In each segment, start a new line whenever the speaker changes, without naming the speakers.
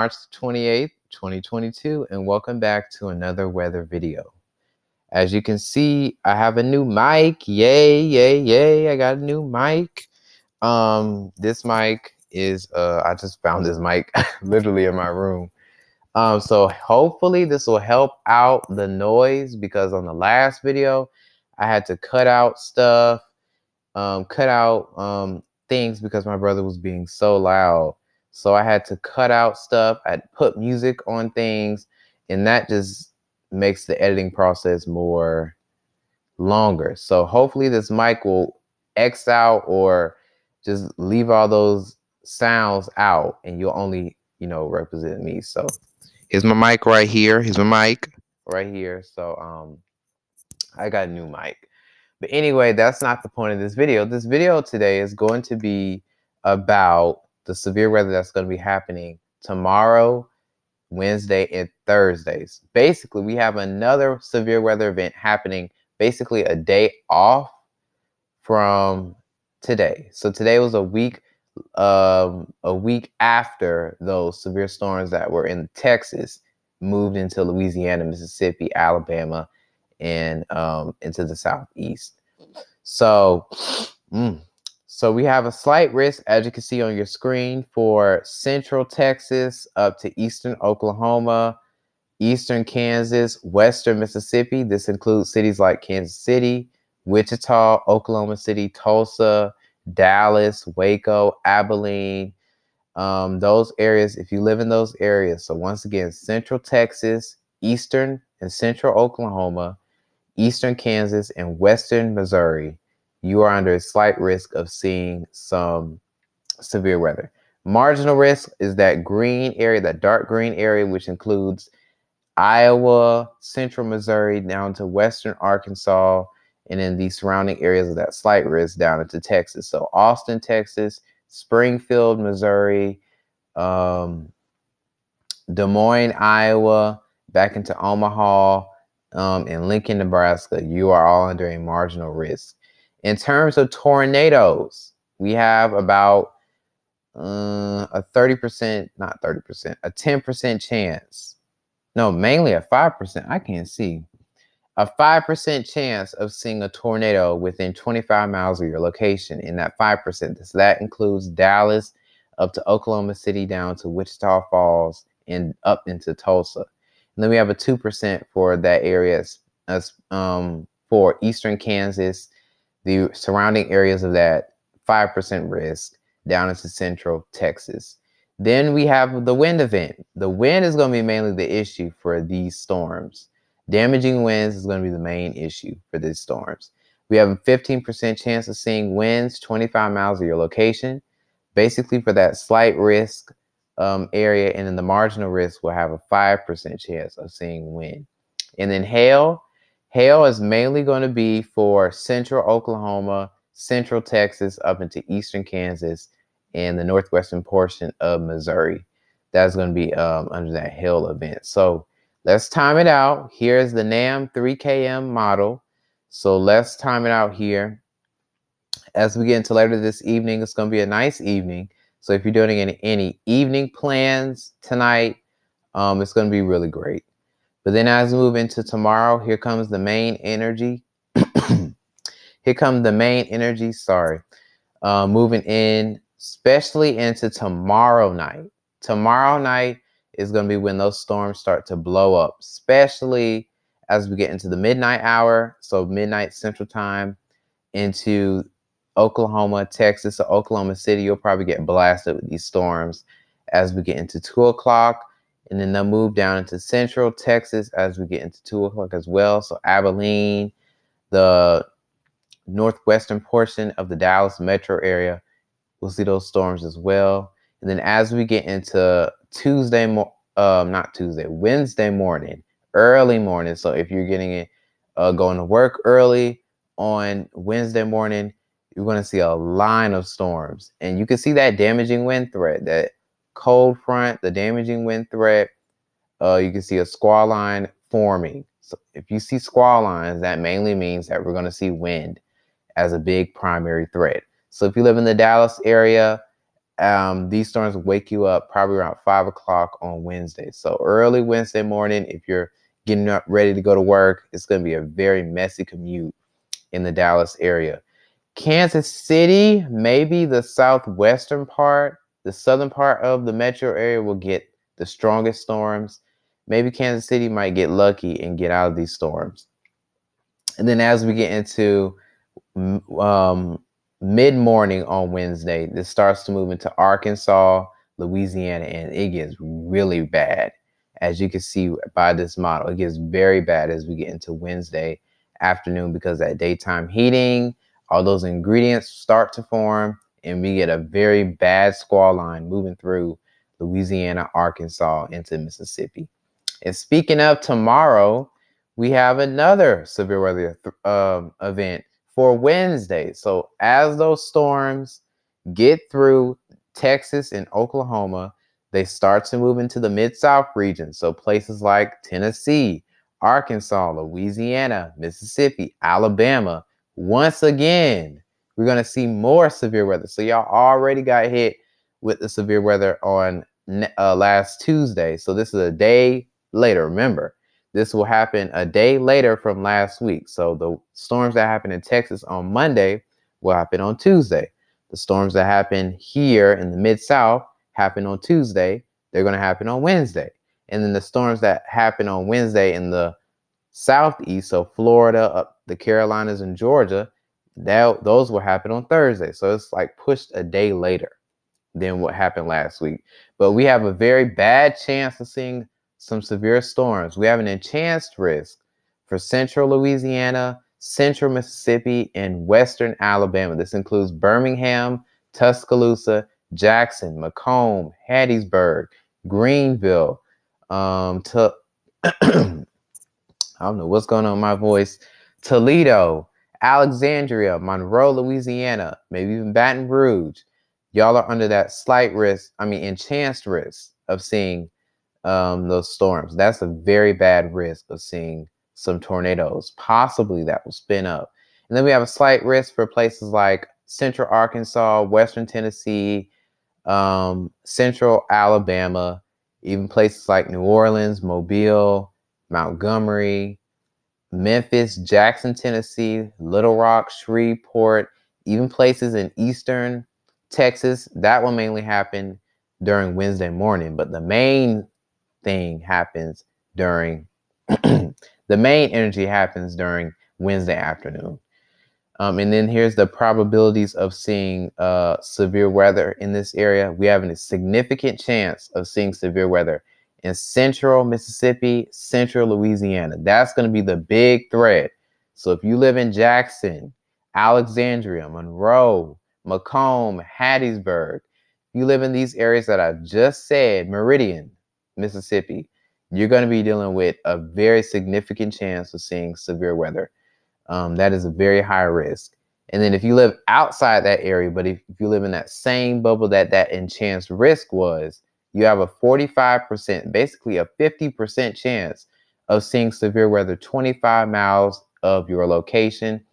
March 28th, 2022, and welcome back to another weather video. As you can see, I have a new mic. Yay, yay, yay. I got a new mic. This mic is, I just found this mic literally in my room. So hopefully this will help out the noise, because on the last video, I had to cut out stuff, things because my brother was being so loud. So I had to cut out stuff. I put music on things, and that just makes the editing process more longer. So hopefully this mic will X out or just leave all those sounds out, and you'll only, represent me. So here's my mic right here. Here's my mic right here. So I got a new mic. But anyway, that's not the point of this video. This video today is going to be about the severe weather that's going to be happening tomorrow, Wednesday, and Thursdays. Basically, we have another severe weather event happening basically a day off from today. So today was a week after those severe storms that were in Texas moved into Louisiana, Mississippi, Alabama, and into the southeast. So we have a slight risk, as you can see on your screen, for central Texas up to eastern Oklahoma, eastern Kansas, western Mississippi. This includes cities like Kansas City, Wichita, Oklahoma City, Tulsa, Dallas, Waco, Abilene, those areas, if you live in those areas. So once again, central Texas, eastern and central Oklahoma, eastern Kansas, and western Missouri, you are under a slight risk of seeing some severe weather. Marginal risk is that green area, that dark green area, which includes Iowa, central Missouri, down to western Arkansas, and then the surrounding areas of that slight risk down into Texas. So Austin, Texas, Springfield, Missouri, Des Moines, Iowa, back into Omaha, and Lincoln, Nebraska, you are all under a marginal risk. In terms of tornadoes, we have about a 30%, not 30%, a 10% chance. No, mainly a 5%. I can't see. A 5% chance of seeing a tornado within 25 miles of your location. In that 5%, so that includes Dallas up to Oklahoma City, down to Wichita Falls, and up into Tulsa. And then we have a 2% for that area, as for eastern Kansas, the surrounding areas of that 5% risk, down into central Texas. Then we have the wind event. The wind is going to be mainly the issue for these storms. Damaging winds is going to be the main issue for these storms. We have a 15% chance of seeing winds 25 miles of your location, basically for that slight risk area, and then the marginal risk will have a 5% chance of seeing wind. And then hail. Hail is mainly going to be for central Oklahoma, central Texas, up into eastern Kansas, and the northwestern portion of Missouri. That's going to be under that hail event. So let's time it out. Here's the NAM 3KM model. So let's time it out here. As we get into later this evening, it's going to be a nice evening. So if you're doing any evening plans tonight, it's going to be really great. But then as we move into tomorrow, here comes the main energy. Here comes the main energy, moving in, especially into tomorrow night. Tomorrow night is going to be when those storms start to blow up, especially as we get into the midnight hour, so midnight Central Time, into Oklahoma, Texas, or Oklahoma City. You'll probably get blasted with these storms as we get into 2 o'clock, and then they'll move down into Central Texas as we get into 2 o'clock as well. So Abilene, the northwestern portion of the Dallas metro area, we'll see those storms as well. And then as we get into Wednesday morning, early morning. So if you're getting it, going to work early on Wednesday morning, you're going to see a line of storms. And you can see that damaging wind threat, that cold front, the damaging wind threat. You can see a squall line forming. So if you see squall lines, that mainly means that we're going to see wind as a big primary threat. So if you live in the Dallas area, These storms will wake you up probably around 5 o'clock on Wednesday. So early Wednesday morning, if you're getting up ready to go to work, it's going to be a very messy commute in the Dallas area. Kansas City, maybe the southwestern part, the southern part of the metro area will get the strongest storms. Maybe Kansas City might get lucky and get out of these storms. And then as we get into mid-morning on Wednesday, this starts to move into Arkansas, Louisiana, and it gets really bad. As you can see by this model, it gets very bad as we get into Wednesday afternoon because that daytime heating, all those ingredients start to form, and we get a very bad squall line moving through Louisiana, Arkansas, into Mississippi. And speaking of tomorrow, we have another severe weather event for Wednesday. So as those storms get through Texas and Oklahoma, they start to move into the Mid-South region. So places like Tennessee, Arkansas, Louisiana, Mississippi, Alabama. Once again, we're going to see more severe weather. So y'all already got hit with the severe weather on last Tuesday. So this is a day later. Remember, this will happen a day later from last week. So the storms that happen in Texas on Monday will happen on Tuesday. The storms that happen here in the Mid-South happen on Tuesday. They're going to happen on Wednesday. And then the storms that happen on Wednesday in the Southeast, so Florida, up the Carolinas, and Georgia, those will happen on Thursday. So it's like pushed a day later than what happened last week. But we have a very bad chance of seeing some severe storms. We have an enhanced risk for central Louisiana, central Mississippi, and western Alabama. This includes Birmingham, Tuscaloosa, Jackson, Macomb, Hattiesburg, Greenville, I don't know what's going on with my voice, Toledo, Alexandria, Monroe, Louisiana, maybe even Baton Rouge. Y'all are under that enhanced risk of seeing those storms. That's a very bad risk of seeing some tornadoes, possibly that will spin up. And then we have a slight risk for places like central Arkansas, western Tennessee, central Alabama, even places like New Orleans, Mobile, Montgomery, Memphis, Jackson, Tennessee, Little Rock, Shreveport, even places in eastern Texas. That will mainly happen during Wednesday morning, but the main thing happens during the main energy happens during Wednesday afternoon. And then here's the probabilities of seeing severe weather in this area. We have a significant chance of seeing severe weather in central Mississippi, central Louisiana. That's going to be the big threat. So if you live in Jackson, Alexandria, Monroe, Macomb, Hattiesburg, you live in these areas that I just said, Meridian, Mississippi, you're going to be dealing with a very significant chance of seeing severe weather. That is a very high risk. And then if you live outside that area, but if you live in that same bubble that enhanced risk was, you have a 45%, basically a 50% chance of seeing severe weather 25 miles of your location.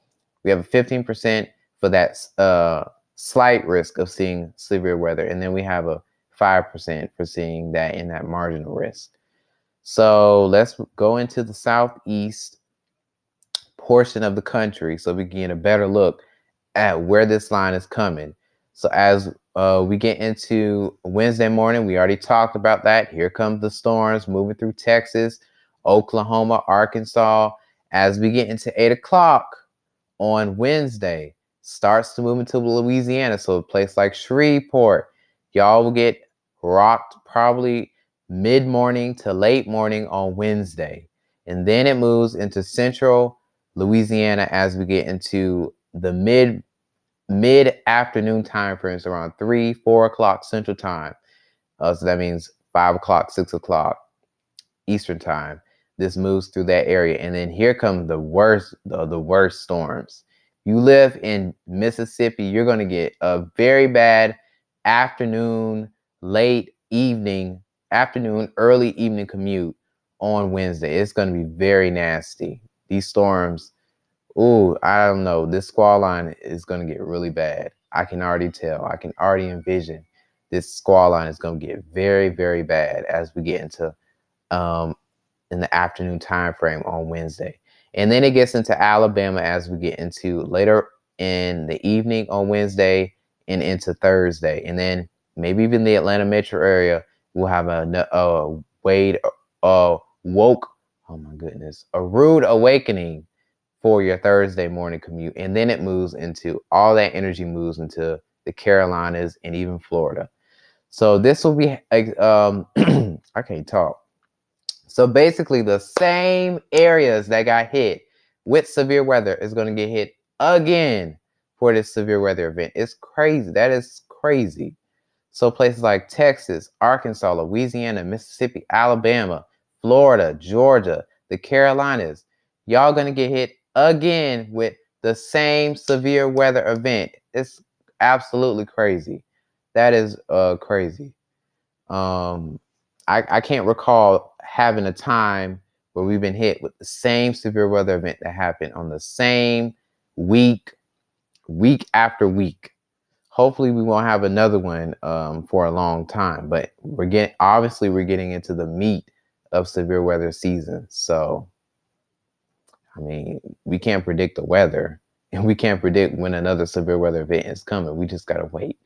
We have a 15% for that slight risk of seeing severe weather. And then we have a 5% for seeing that in that marginal risk. So let's go into the southeast portion of the country so we can get a better look at where this line is coming. So as we get into Wednesday morning, we already talked about that. Here comes the storms moving through Texas, Oklahoma, Arkansas. As we get into 8 o'clock on Wednesday, starts to move into Louisiana. So a place like Shreveport, y'all will get rocked probably mid-morning to late morning on Wednesday. And then it moves into central Louisiana as we get into the mid-afternoon time frames around 3-4 o'clock Central Time. So that means 5 o'clock, 6 o'clock Eastern Time. This moves through that area, and then here comes the worst storms. You live in Mississippi, you're going to get a very bad afternoon, early evening commute on Wednesday. It's going to be very nasty. These storms, I don't know. This squall line is going to get really bad. I can already tell. I can already envision this squall line is going to get very, very bad as we get into in the afternoon time frame on Wednesday. And then it gets into Alabama as we get into later in the evening on Wednesday and into Thursday. And then maybe even the Atlanta metro area will have a rude awakening for your Thursday morning commute. And then it moves into, all that energy moves into the Carolinas and even Florida. So this will be, I can't talk. So basically the same areas that got hit with severe weather is going to get hit again for this severe weather event. It's crazy. That is crazy. So places like Texas, Arkansas, Louisiana, Mississippi, Alabama, Florida, Georgia, the Carolinas, y'all going to get hit again with the same severe weather event. It's absolutely crazy. That is crazy. I can't recall having a time where we've been hit with the same severe weather event that happened on the same week after week. Hopefully we won't have another one for a long time, but we're getting into the meat of severe weather season. So, I mean, we can't predict the weather, and we can't predict when another severe weather event is coming. We just gotta wait.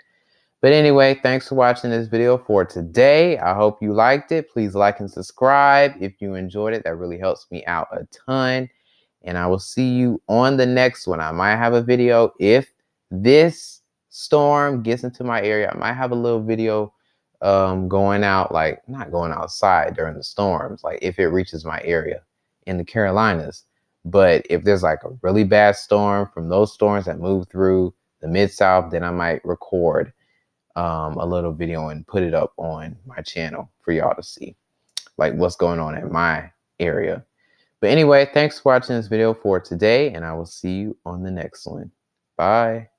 But anyway, thanks for watching this video for today. I hope you liked it. Please like and subscribe if you enjoyed it. That really helps me out a ton. And I will see you on the next one. I might have a video if this storm gets into my area. I might have a little video going out, like not going outside during the storms, like if it reaches my area in the Carolinas. But if there's like a really bad storm from those storms that move through the Mid-South, then I might record a little video and put it up on my channel for y'all to see, like what's going on in my area. But anyway, thanks for watching this video for today, and I will see you on the next one. Bye.